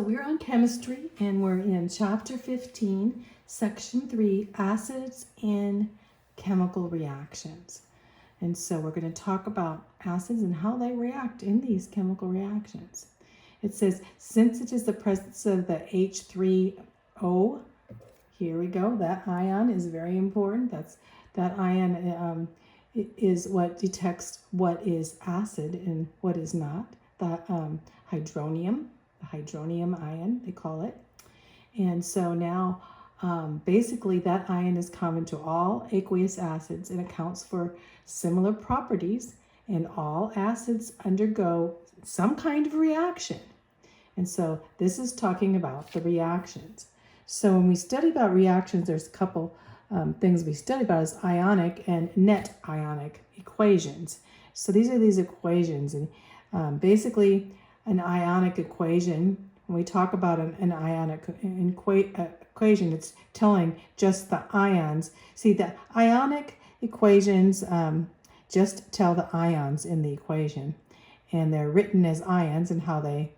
We're on chemistry and we're in chapter 15, section 3, acids in chemical reactions. And so we're going to talk about acids and how they react in these chemical reactions. It says, since it is the presence of the H3O, here we go, that ion is very important. That ion is what detects what is acid and what is not. The hydronium ion, they call it. And so now, basically, that ion is common to all aqueous acids and accounts for similar properties, and all acids undergo some kind of reaction. And so this is talking about the reactions. So when we study about reactions, there's a couple things we study about is ionic and net ionic equations. So these are these equations, and basically, an ionic equation, when we talk about an ionic equation, it's telling just the ions. See, the ionic equations just tell the ions in the equation, and they're written as ions and how they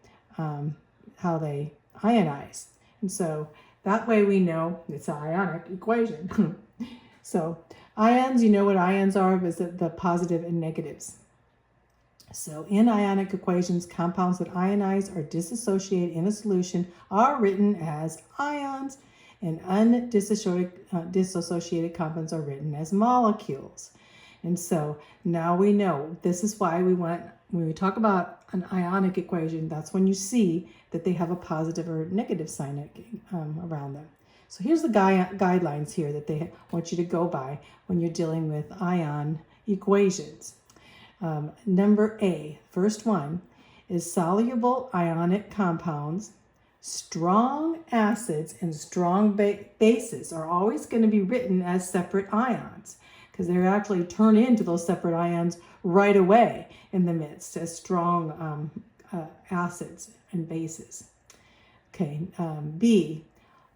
ionize. And so that way we know it's an ionic equation. So ions, you know what ions are, is the positive and negatives. So in ionic equations, compounds that ionize or dissociate in a solution are written as ions, and undissociated compounds are written as molecules. And so now we know, this is why when we talk about an ionic equation, that's when you see that they have a positive or negative sign around them. So here's the guidelines here that they want you to go by when you're dealing with ion equations. Number A, first one, is soluble ionic compounds. Strong acids and strong bases are always going to be written as separate ions because they actually turn into those separate ions right away in the midst as strong acids and bases. Okay, B,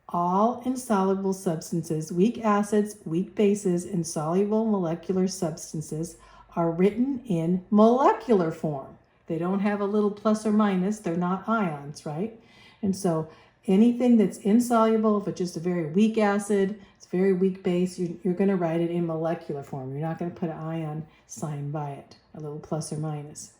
all insoluble substances, weak acids, weak bases, and soluble molecular substances are written in molecular form. They don't have a little plus or minus. They're not ions, right? And so anything that's insoluble, if it's just a very weak acid, it's a very weak base, you're going to write it in molecular form. You're not going to put an ion sign by it, a little plus or minus.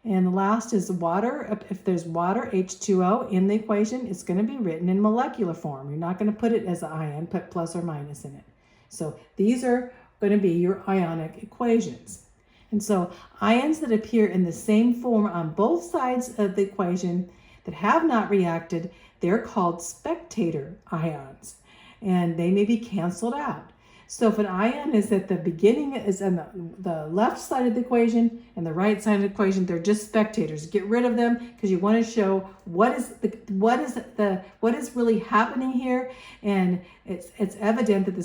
And the last is water. If there's water, H2O, in the equation, it's going to be written in molecular form. You're not going to put it as an ion, put plus or minus in it. So these are going to be your ionic equations. And so ions that appear in the same form on both sides of the equation that have not reacted, they're called spectator ions, and they may be canceled out. So if an ion is at the beginning, is on the left side of the equation and the right side of the equation, they're just spectators. Get rid of them because you want to show what is really happening here, and it's evident that the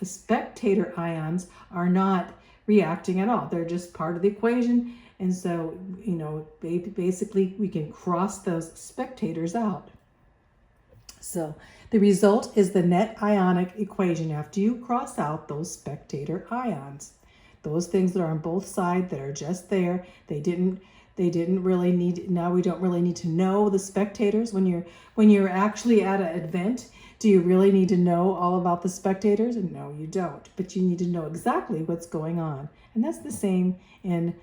spectator ions are not reacting at all. They're just part of the equation, and so basically we can cross those spectators out. So the result is the net ionic equation after you cross out those spectator ions. Those things that are on both sides that are just there, they didn't really need, now we don't really need to know the spectators. When you're actually at an event, do you really need to know all about the spectators? No, you don't, but you need to know exactly what's going on. And that's the same in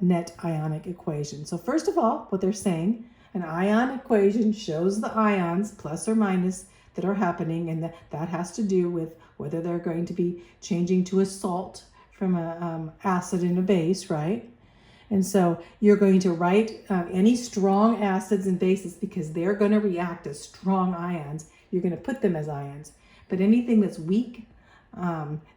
net ionic equation. So first of all, what they're saying, an ion equation shows the ions, plus or minus, that are happening, and that has to do with whether they're going to be changing to a salt from an acid and a base, right? And so you're going to write any strong acids and bases because they're going to react as strong ions. You're going to put them as ions. But anything that's weak,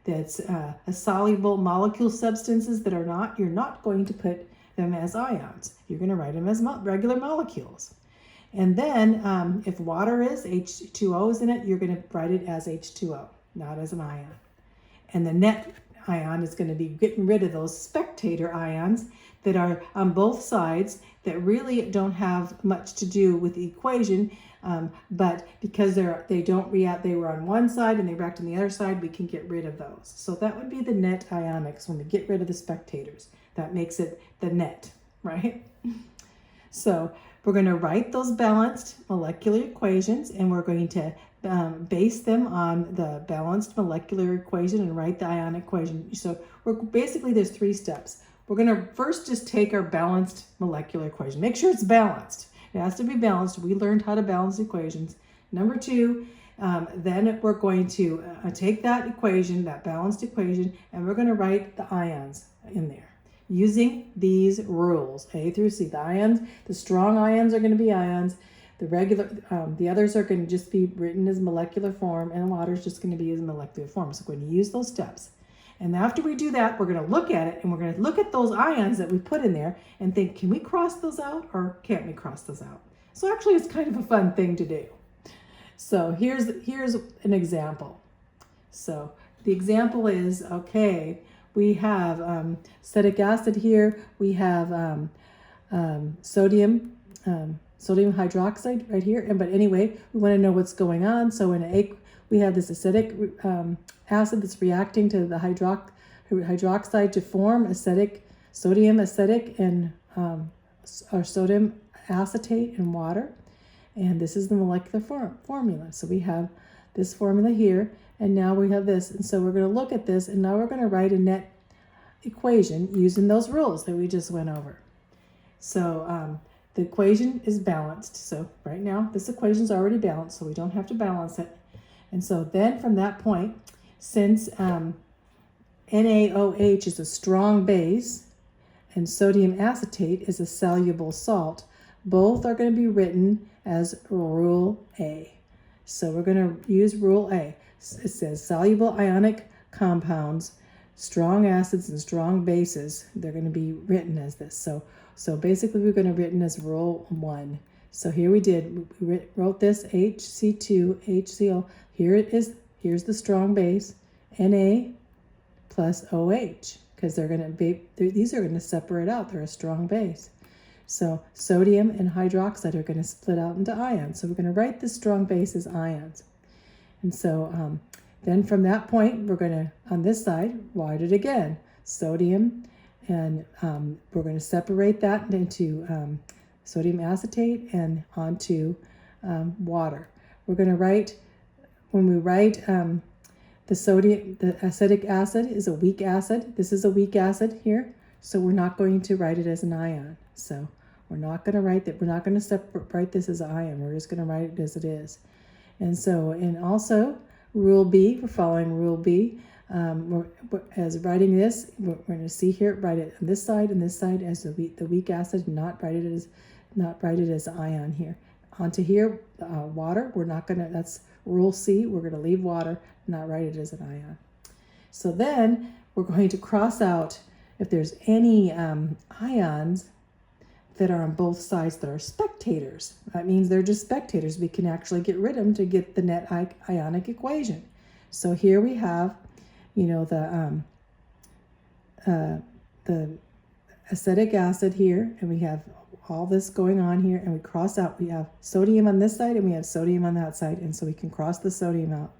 that's a soluble molecule substances that are not, you're not going to put them as ions. You're going to write them as regular molecules. And then if water is, H2O is in it, you're going to write it as H2O, not as an ion. And the net ion is going to be getting rid of those spectator ions that are on both sides that really don't have much to do with the equation, but because they don't react, they were on one side and they react on the other side, we can get rid of those. So that would be the net ionics when we get rid of the spectators. That makes it the net, right? So we're going to write those balanced molecular equations, and we're going to base them on the balanced molecular equation and write the ionic equation. So we're basically, there's 3 steps. We're going to first just take our balanced molecular equation. Make sure it's balanced. It has to be balanced. We learned how to balance equations. Number 2, then we're going to take that equation, that balanced equation, and we're going to write the ions in there using these rules, A through C. The ions, the strong ions are going to be ions. The regular, the others are going to just be written as molecular form, and water is just going to be as molecular form. So we're going to use those steps. And after we do that, we're going to look at it, and we're going to look at those ions that we put in there and think, can we cross those out or can't we cross those out? So actually, it's kind of a fun thing to do. So here's an example. So the example is, okay, we have acetic acid here. We have sodium hydroxide right here. But anyway, we want to know what's going on. So we have this acetic acid that's reacting to the hydroxide to form sodium acetic and or sodium acetate in water. And this is the molecular formula. So we have this formula here, and now we have this. And so we're going to look at this, and now we're going to write a net equation using those rules that we just went over. So the equation is balanced. So right now, this equation is already balanced, so we don't have to balance it. And so then from that point, since NaOH is a strong base and sodium acetate is a soluble salt, both are going to be written as Rule A. So we're going to use Rule A. It says soluble ionic compounds, strong acids and strong bases, they're going to be written as this. So basically we're going to written as Rule 1. So here we wrote this HC2, HCl. Here it is. Here's the strong base, Na plus OH, because these are going to separate out. They're a strong base. So sodium and hydroxide are going to split out into ions. So we're going to write the strong base as ions. And so then from that point, we're going to, on this side, write it again. Sodium, and we're going to separate that into sodium acetate and onto water. We're going to write, when we write the acetic acid is a weak acid. This is a weak acid here. So we're not going to write it as an ion. So we're not going to write that. We're not going to separate this as an ion. We're just going to write it as it is. And so, and also Rule B, we're following Rule B. As writing this, we're going to see here, write it on this side and this side as the weak acid, not write it as ion here. Onto here, water. We're not going to. That's Rule C. We're going to leave water, not write it as an ion. So then we're going to cross out if there's any ions that are on both sides that are spectators. That means they're just spectators. We can actually get rid of them to get the net ionic equation. So here we have, the acetic acid here, and we have all this going on here, and we cross out. We have sodium on this side, and we have sodium on that side, and so we can cross the sodium out.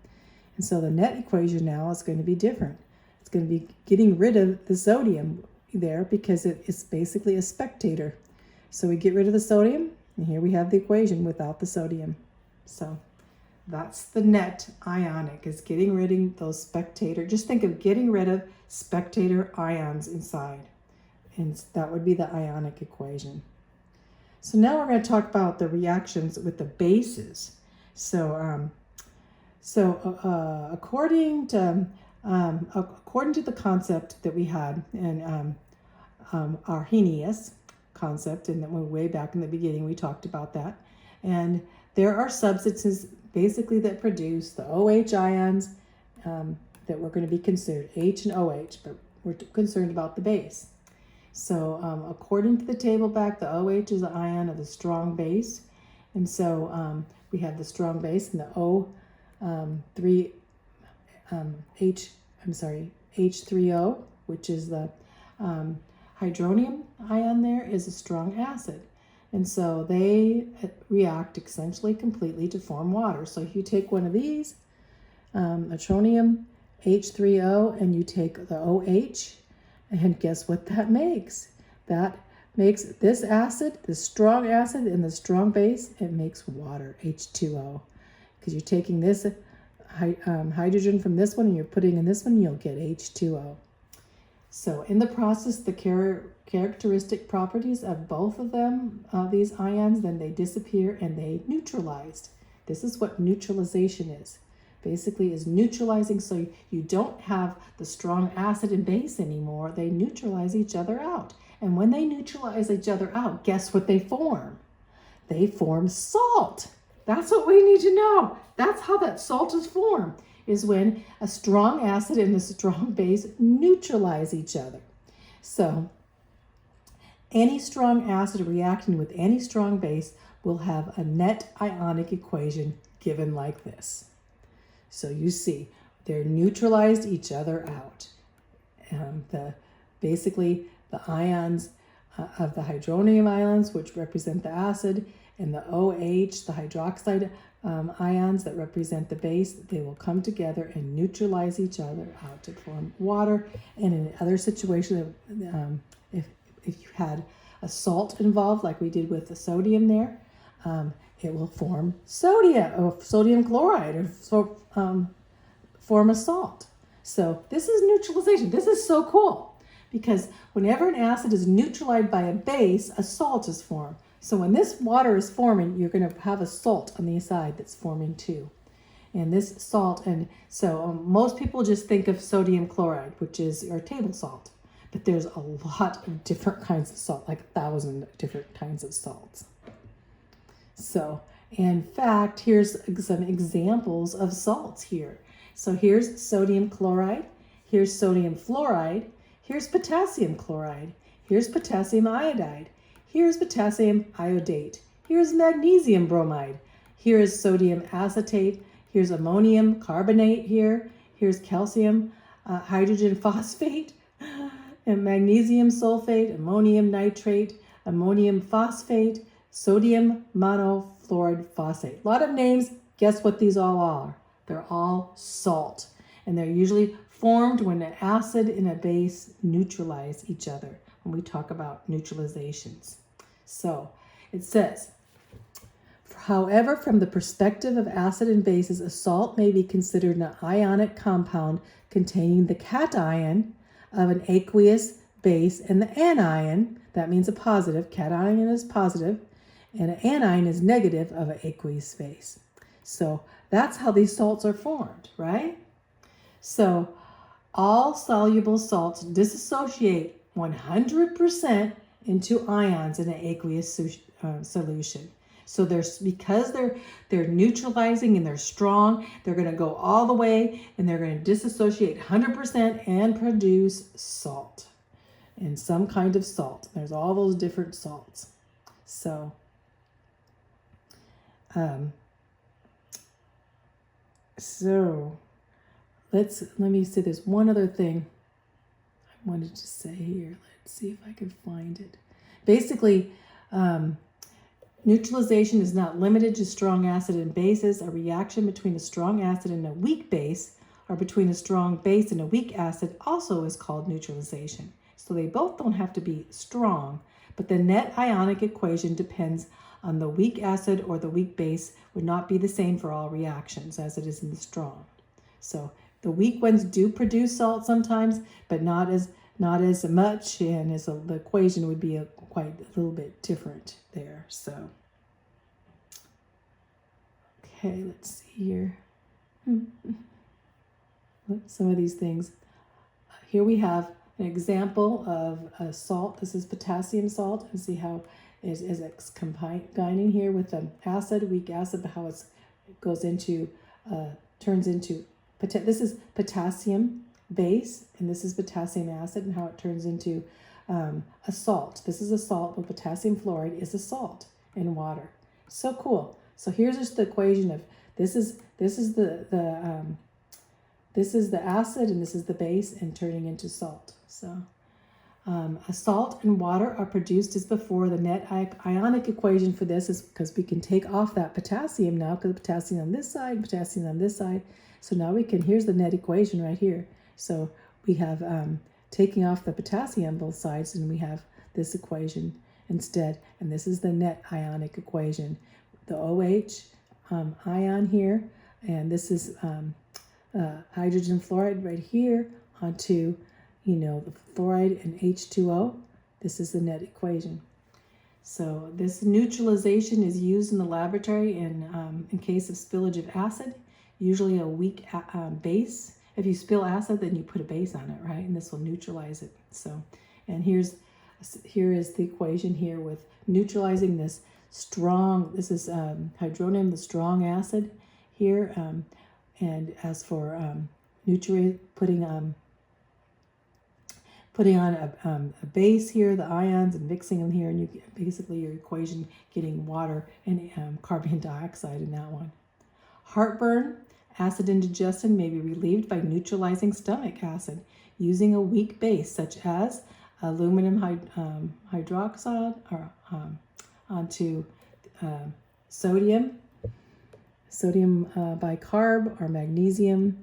And so the net equation now is going to be different. It's going to be getting rid of the sodium there because it's basically a spectator. So we get rid of the sodium, and here we have the equation without the sodium. So that's the net ionic, is getting rid of those spectator. Just think of getting rid of spectator ions inside. And that would be the ionic equation. So now we're going to talk about the reactions with the bases. So, according to the concept that we had in Arrhenius concept, and then way back in the beginning we talked about that, and there are substances basically that produce the OH ions that we're going to be considered H and OH, but we're concerned about the base. So according to the table back, the OH is an ion of the strong base, and so we have the strong base and the H3O, which is the hydronium ion there, is a strong acid. And so they react essentially completely to form water. So if you take one of these, hydronium, H3O, and you take the OH, and guess what that makes? That makes this acid, the strong acid and the strong base, it makes water, H2O. Because you're taking this hydrogen from this one and you're putting in this one, you'll get H2O. So in the process, the characteristic properties of both of them, these ions, then they disappear and they neutralized. This is what neutralization is. Basically is neutralizing, so you don't have the strong acid and base anymore. They neutralize each other out. And when they neutralize each other out, guess what they form? They form salt. That's what we need to know. That's how that salt is formed, is when a strong acid and a strong base neutralize each other. So any strong acid reacting with any strong base will have a net ionic equation given like this. So you see, they're neutralized each other out. Basically, the ions of the hydronium ions, which represent the acid, and the OH, the hydroxide ions that represent the base, they will come together and neutralize each other out to form water. And in other situations, if you had a salt involved, like we did with the sodium there, it will form sodium chloride, or form a salt. So this is neutralization. This is so cool, because whenever an acid is neutralized by a base, a salt is formed. So when this water is forming, you're going to have a salt on the side that's forming too. And this salt, and so most people just think of sodium chloride, which is our table salt. But there's a lot of different kinds of salt, like 1,000 different kinds of salts. So, in fact, here's some examples of salts here. So here's sodium chloride, here's sodium fluoride, here's potassium chloride, here's potassium iodide, here's potassium iodate, here's magnesium bromide, here's sodium acetate, here's ammonium carbonate here's calcium hydrogen phosphate, and magnesium sulfate, ammonium nitrate, ammonium phosphate, sodium monofluoride phosphate. A lot of names. Guess what these all are? They're all salt. And they're usually formed when an acid and a base neutralize each other, when we talk about neutralizations. So it says, however, from the perspective of acid and bases, a salt may be considered an ionic compound containing the cation of an aqueous base and the anion, that means a positive, cation is positive, and an anion is negative of an aqueous base. So that's how these salts are formed, right? So all soluble salts dissociate 100% into ions in an aqueous solution. So because they're neutralizing and they're strong, they're going to go all the way and they're going to dissociate 100% and produce salt, and some kind of salt. There's all those different salts. So let me see, there's one other thing I wanted to say here. Let's see if I can find it. Basically, neutralization is not limited to strong acid and bases. A reaction between a strong acid and a weak base, or between a strong base and a weak acid, also is called neutralization. So they both don't have to be strong, but the net ionic equation depends on the weak acid or the weak base would not be the same for all reactions as it is in the strong. So the weak ones do produce salt sometimes, but not as much, and the equation would be quite a little bit different there. So, okay, let's see here. Some of these things. Here we have an example of a salt. This is potassium salt, and see how it's combining here with an acid, weak acid, how it goes into, turns into, this is potassium base, and this is potassium acid, and how it turns into a salt. This is a salt, but potassium fluoride is a salt in water. So cool. So here's just the equation of this is the acid, and this is the base, and turning into salt. So a salt and water are produced as before. The net ionic equation for this is because we can take off that potassium now, because potassium on this side, potassium on this side. So now here's the net equation right here. So we have taking off the potassium on both sides, and we have this equation instead. And this is the net ionic equation. The OH ion here, and this is hydrogen fluoride right here onto, the fluoride and H2O. This is the net equation. So this neutralization is used in the laboratory in case of spillage of acid, usually a weak base. If you spill acid, then you put a base on it, right? And this will neutralize it. So, and here is the equation here with neutralizing this strong, this is hydronium, the strong acid here. And as for putting on a base here, the ions, and mixing them here, and you get basically your equation getting water and carbon dioxide in that one. Heartburn, acid indigestion may be relieved by neutralizing stomach acid using a weak base such as aluminum hydroxide or onto sodium bicarb or magnesium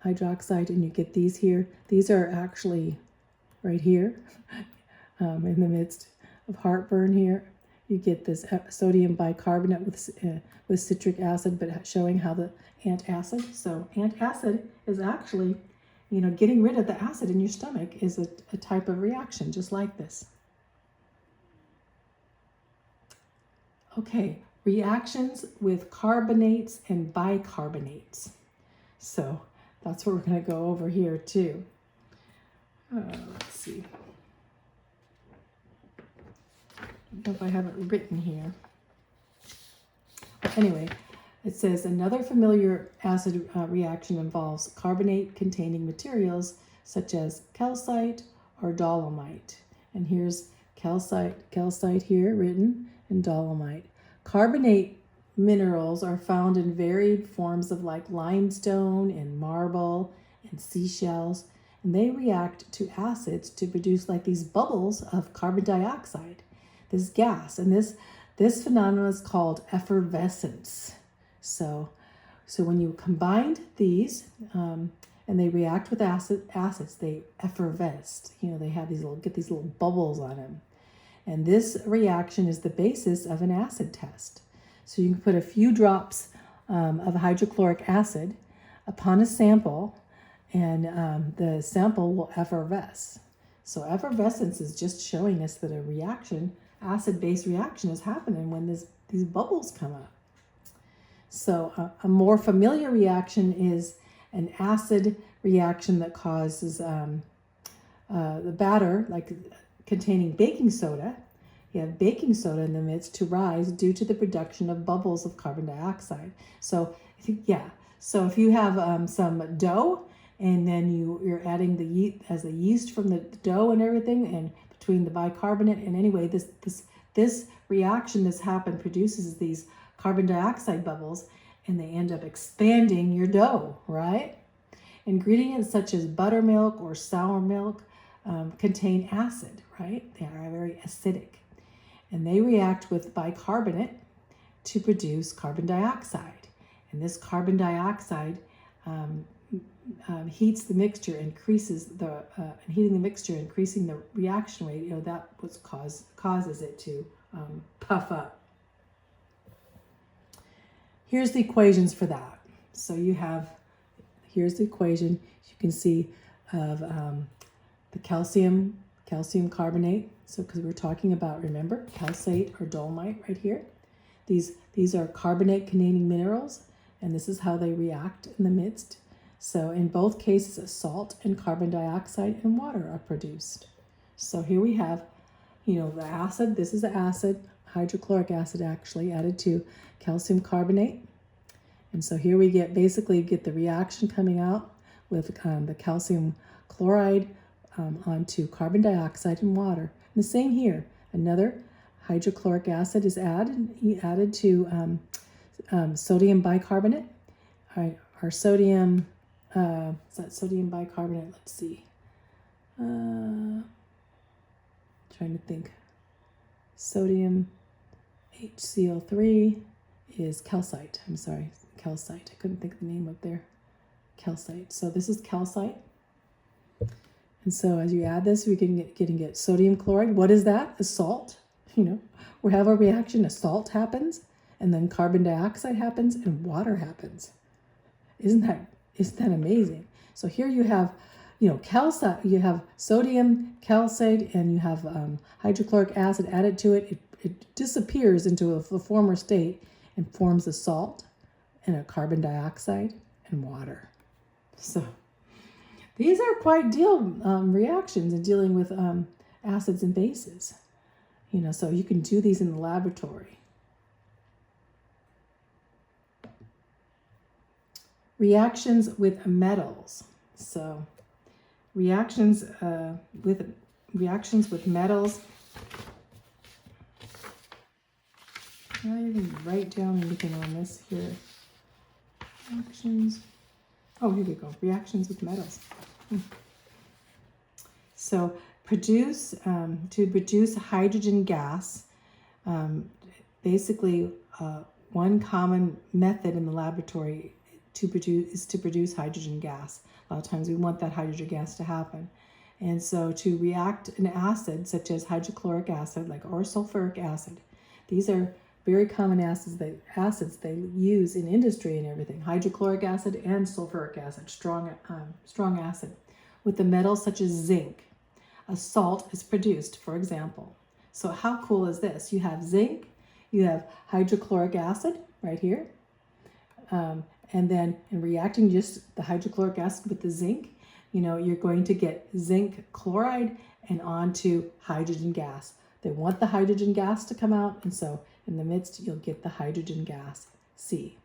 hydroxide, and you get these here. These are actually right here in the midst of heartburn here. You get this sodium bicarbonate with citric acid, but showing how the antacid. So antacid is actually, getting rid of the acid in your stomach is a type of reaction just like this. Okay, reactions with carbonates and bicarbonates. So that's what we're going to go over here too. Let's see. I don't know if I have it written here. Anyway, it says another familiar acid reaction involves carbonate-containing materials such as calcite or dolomite. And here's calcite here written, and dolomite. Carbonate minerals are found in varied forms of like limestone and marble and seashells, and they react to acids to produce like these bubbles of carbon dioxide, this gas. And this phenomenon is called effervescence. So when you combine these and they react with acids, they effervesce. They have get these little bubbles on them. And this reaction is the basis of an acid test. So you can put a few drops of hydrochloric acid upon a sample, and the sample will effervesce. So effervescence is just showing us that a reaction, acid-base reaction, is happening when these bubbles come up. So a more familiar reaction is an acid reaction that causes the batter, like containing baking soda. You have baking soda in the midst to rise due to the production of bubbles of carbon dioxide. So if you have some dough, and then you're adding the yeast from the dough and everything, and between the bicarbonate, and anyway, this reaction that's happened produces these carbon dioxide bubbles, and they end up expanding your dough, right? Ingredients such as buttermilk or sour milk contain acid, right? They are very acidic. And they react with bicarbonate to produce carbon dioxide. And this carbon dioxide heats the mixture, increasing the reaction rate. That what causes it to puff up. Here's the equations for that. So here's the equation you can see of the calcium carbonate. So because we're talking about, remember, calcite or dolomite right here. These are carbonate-containing minerals, and this is how they react in the midst. So in both cases, salt and carbon dioxide and water are produced. So here we have, the acid. This is the acid, hydrochloric acid actually, added to calcium carbonate. And so here we get the reaction coming out with the calcium chloride onto carbon dioxide and water. And the same here. Another hydrochloric acid is added to sodium bicarbonate. Our sodium, is that sodium bicarbonate? Let's see. Trying to think. Sodium HCl3 is calcite. I'm sorry, calcite. I couldn't think of the name up there. Calcite. So this is calcite. And so as you add this, we can get sodium chloride. What is that? A salt. We have a reaction, a salt happens, and then carbon dioxide happens, and water happens. Isn't that amazing? So here you have, calcite, you have sodium, calcite, and you have hydrochloric acid added to it. It disappears into a former state and forms a salt and a carbon dioxide and water. So these are quite reactions in dealing with acids and bases. So you can do these in the laboratory. Reactions with metals. So reactions with metals. I don't even write down anything on this here. Reactions. Oh, here we go. Reactions with metals. So to produce hydrogen gas, basically one common method in the laboratory is to produce hydrogen gas. A lot of times we want that hydrogen gas to happen. And so to react an acid such as hydrochloric acid or sulfuric acid, these are very common acids they use in industry and everything. Hydrochloric acid and sulfuric acid, strong acid. With the metals such as zinc, a salt is produced, for example. So how cool is this? You have zinc, you have hydrochloric acid right here. And then in reacting just the hydrochloric acid with the zinc, you're going to get zinc chloride and onto hydrogen gas. They want the hydrogen gas to come out, and so in the midst you'll get the hydrogen gas, C.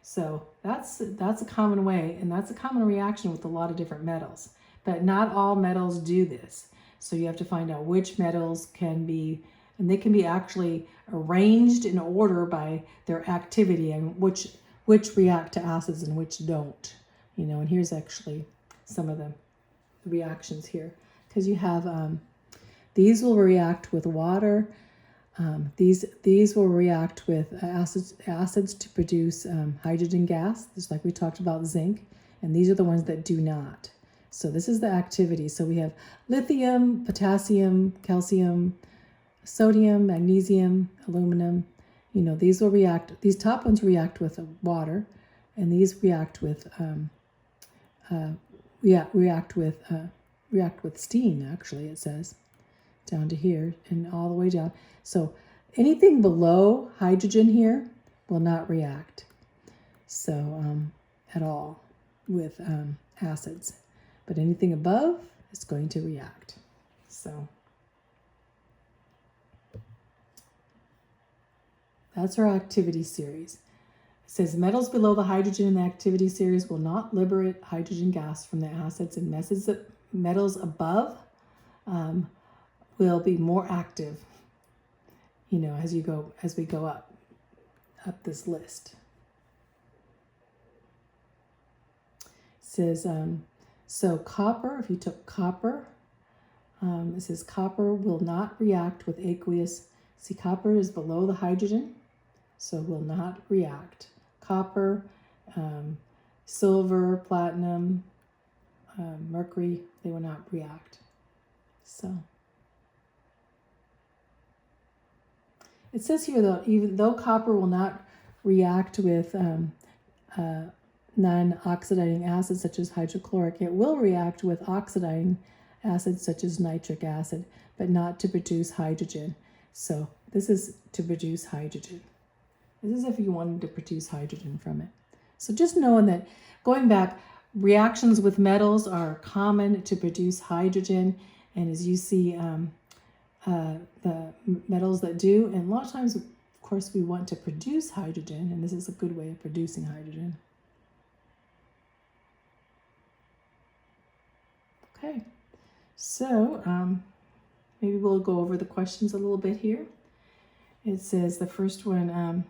So that's a common way, and that's a common reaction with a lot of different metals. But not all metals do this. So you have to find out which metals can be, and they can be actually arranged in order by their activity and which react to acids and which don't. And here's actually some of the reactions here, because you have these will react with water. These will react with acids to produce hydrogen gas, just like we talked about zinc, and these are the ones that do not. So this is the activity. So we have lithium, potassium, calcium, sodium, magnesium, aluminum. These will react. These top ones react with water, and these react with steam. Actually, it says down to here and all the way down. So anything below hydrogen here will not react. So at all with acids, but anything above is going to react. So that's our activity series. It says metals below the hydrogen in the activity series will not liberate hydrogen gas from the acids, and metals above will be more active, as we go up this list. It says, so copper, if you took copper, it says copper will not react with aqueous. See, copper is below the hydrogen, so will not react. Copper, silver, platinum, mercury, they will not react. So it says here, though, even though copper will not react with non-oxidating acids such as hydrochloric, it will react with oxidizing acids such as nitric acid, but not to produce hydrogen. So this is to produce hydrogen. This is if you wanted to produce hydrogen from it. So just knowing that, going back, reactions with metals are common to produce hydrogen, and as you see, the metals that do, and a lot of times, of course, we want to produce hydrogen, and this is a good way of producing hydrogen. Okay, so maybe we'll go over the questions a little bit here. It says the first one,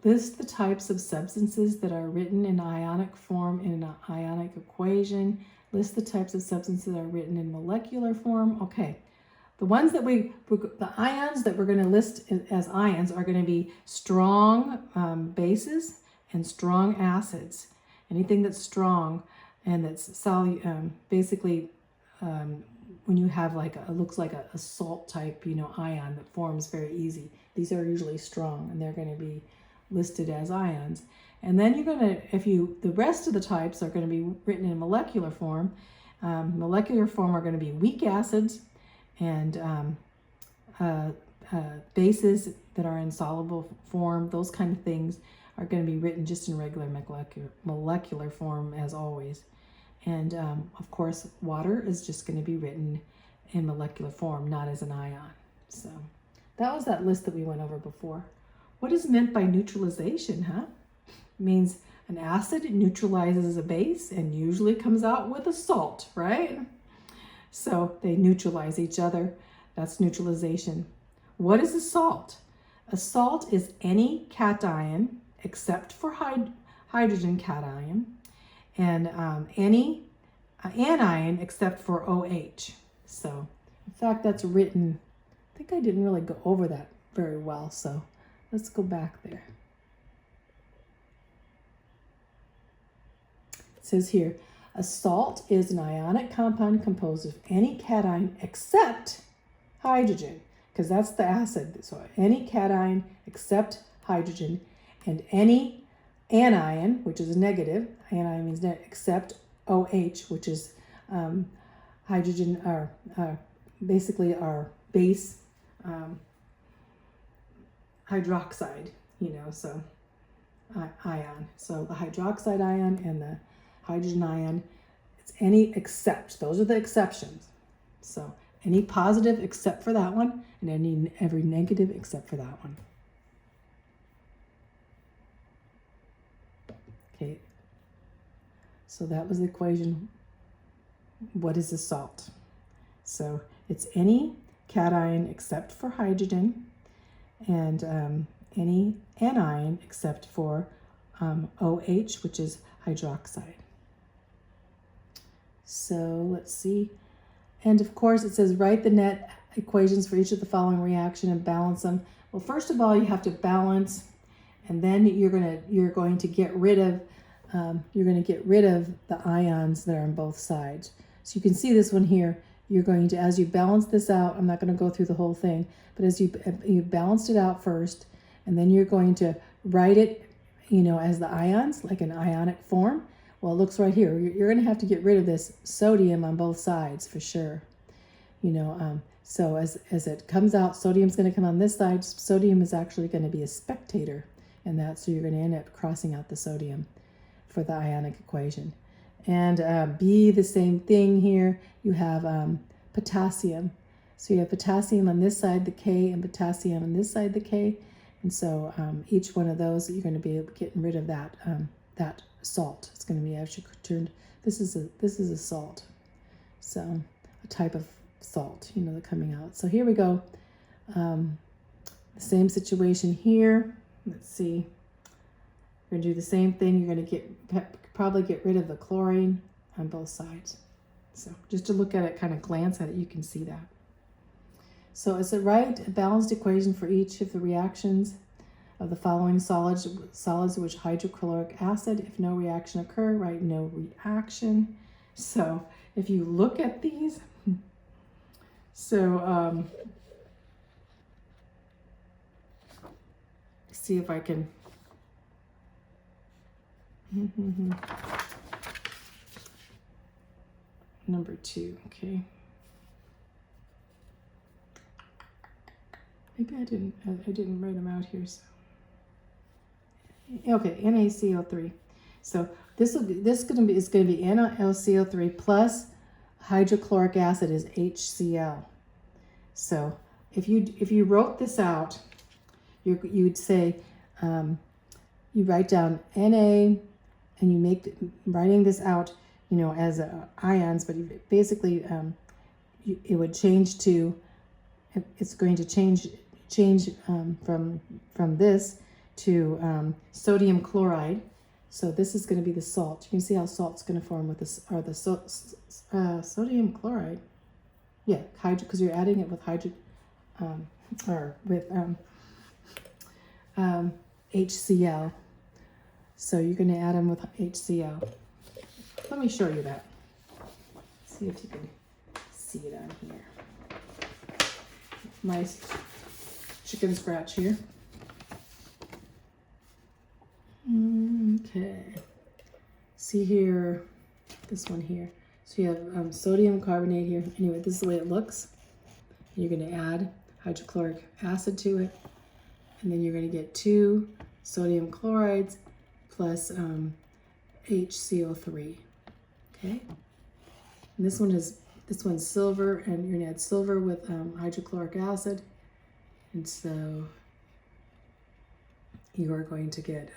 list the types of substances that are written in ionic form in an ionic equation. List the types of substances that are written in molecular form. Okay, the ones that the ions that we're going to list as ions are going to be strong bases and strong acids. Anything that's strong and that's basically when you have like a, it looks like a salt type, you know, ion that forms very easy. These are usually strong, and they're going to be listed as ions. And then you're going to, the rest of the types are going to be written in molecular form. Molecular form are going to be weak acids and bases that are in soluble form. Those kind of things are going to be written just in regular molecular form as always. And of course, water is just going to be written in molecular form, not as an ion. So that was that list that we went over before. What is meant by neutralization, huh? It means an acid neutralizes a base and usually comes out with a salt, right? So they neutralize each other. That's neutralization. What is a salt? A salt is any cation except for hydrogen cation, and any anion except for OH. So, in fact, that's written, I think I didn't really go over that very well, so let's go back there. It says here, a salt is an ionic compound composed of any cation except hydrogen, because that's the acid. So any cation except hydrogen, and any anion, which is a negative, anion means except OH, which is hydrogen, or basically our base hydroxide, you know, so ion. So the hydroxide ion and the hydrogen ion, it's any except, those are the exceptions. So any positive except for that one, and every negative except for that one. Okay, so that was the equation. What is a salt? So it's any cation except for hydrogen, and any anion except for OH, which is hydroxide. So let's see. And of course it says write the net equations for each of the following reaction and balance them. Well, first of all, you have to balance, and then you're going to get rid of the ions that are on both sides. So you can see this one here. You're going to, as you balance this out, I'm not going to go through the whole thing, but as you balanced it out first, and then you're going to write it, you know, as the ions, like an ionic form. Well, it looks right here. You're going to have to get rid of this sodium on both sides for sure. You know, so as it comes out, sodium's going to come on this side. Sodium is actually going to be a spectator in that, so you're going to end up crossing out the sodium for the ionic equation. And B, the same thing here. You have potassium. So you have potassium on this side, the K, and potassium on this side, the K. And so each one of those, you're going to be getting rid of that that salt. It's going to be actually turned. This is a salt. So a type of salt, you know, they're coming out. So here we go. The same situation here. Let's see. You're going to do the same thing. You're going to probably get rid of the chlorine on both sides. So just to look at it, kind of glance at it, you can see that. So is it right? A balanced equation for each of the reactions of the following solids which hydrochloric acid. If no reaction occur, write no reaction. So if you look at these, so see if I can. Number 2, okay. Maybe I didn't write them out here. So. Okay, NaCO3. So this is going to be NaCO3 plus hydrochloric acid is HCl. So if you wrote this out, you'd say you write down Na, and you make writing this out, you know, as ions, but basically it would change to, it's going to change from this to sodium chloride. So this is going to be the salt. You can see how salt's going to form with this, or the sodium chloride. Yeah, because you're adding it with HCl. So you're going to add them with HCl. Let me show you that. See if you can see it on here. Nice chicken scratch here. Okay. See here, this one here. So you have sodium carbonate here. Anyway, this is the way it looks. You're going to add hydrochloric acid to it, and then you're going to get 2 sodium chlorides plus HCO3. Okay. And this one's silver, and you're going to add silver with hydrochloric acid, and so you are going to get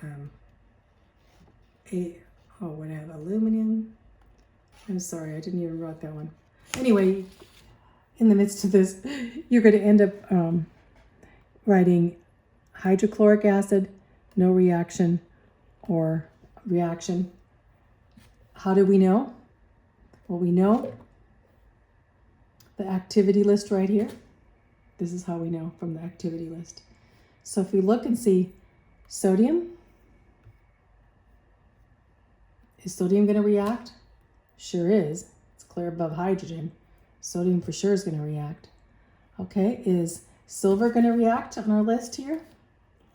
what I have, aluminum. I'm sorry, I didn't even write that one. Anyway, in the midst of this, you're going to end up writing hydrochloric acid, no reaction, or reaction. How do we know? Well, we know the activity list right here. This is how we know from the activity list. So if we look and see sodium, is sodium going to react? Sure is. It's clear above hydrogen. Sodium for sure is going to react. Okay, is silver going to react on our list here?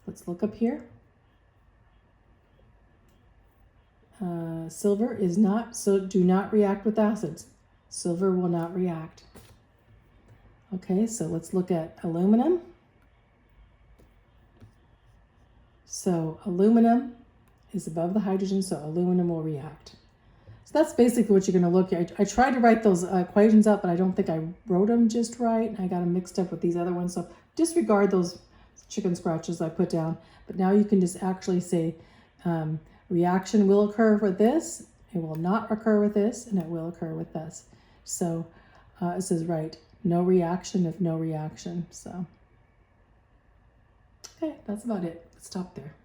Let's look up here. Silver is not, so do not react with acids. Silver will not react. Okay, so let's look at aluminum. So aluminum is above the hydrogen, so aluminum will react. So that's basically what you're going to look at. I tried to write those equations up, but I don't think I wrote them just right. I got them mixed up with these other ones. So disregard those chicken scratches I put down. But now you can just actually say reaction will occur with this, it will not occur with this, and it will occur with this. So it says, right, no reaction if no reaction. So, okay, that's about it. Let's stop there.